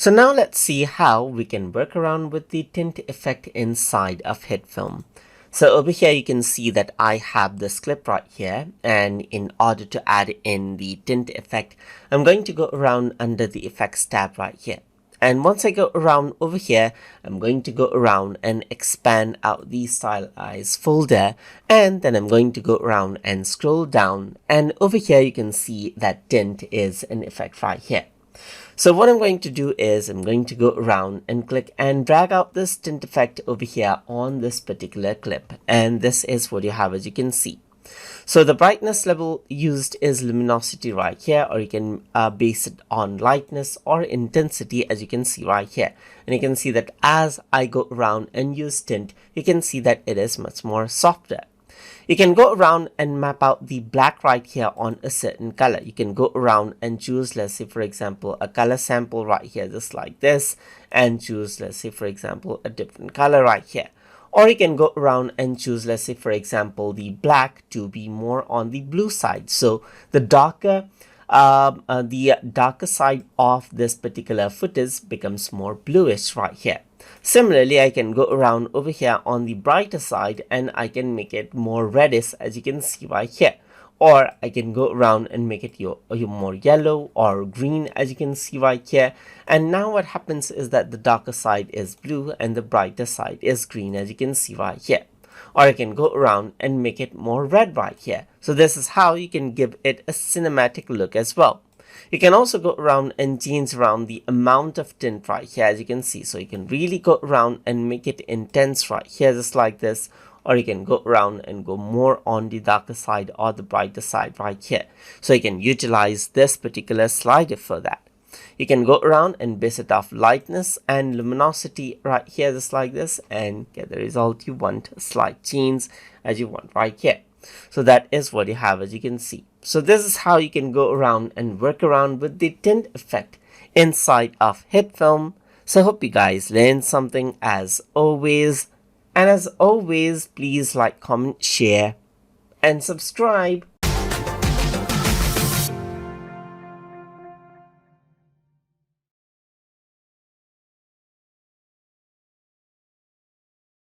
So now let's see how we can work around with the tint effect inside of HitFilm. So over here you can see that I have this clip right here, and in order to add in the tint effect, I'm going to go around under the effects tab right here. And once I go around over here, I'm going to go around and expand out the stylize folder, and then I'm going to go around and scroll down, and over here you can see that tint is an effect right here. So what I'm going to do is I'm going to go around and click and drag out this tint effect over here on this particular clip, and this is what you have, as you can see. So the brightness level used is luminosity right here, or you can base it on lightness or intensity, as you can see right here. And you can see that as I go around and use tint, you can see that it is much more softer. You can go around and map out the black right here on a certain color. You can go around and choose, let's say for example, a color sample right here, just like this, and choose, let's say for example, a different color right here. Or you can go around and choose, let's say for example, the black to be more on the blue side. So the darker side of this particular footage becomes more bluish right here. Similarly, I can go around over here on the brighter side and I can make it more reddish, as you can see right here. Or I can go around and make it more yellow or green, as you can see right here. And now what happens is that the darker side is blue and the brighter side is green, as you can see right here. Or I can go around and make it more red right here. So this is how you can give it a cinematic look as well. You can also go around and change around the amount of tint right here, as you can see. So you can really go around and make it intense right here, just like this. Or you can go around and go more on the darker side or the brighter side right here. So you can utilize this particular slider for that. You can go around and base it off lightness and luminosity right here, just like this, and get the result you want, a slight change as you want right here. So that is what you have, as you can see. So this is how you can go around and work around with the tint effect inside of HitFilm. So I hope you guys learned something as always. And as always, please like, comment, share, and subscribe.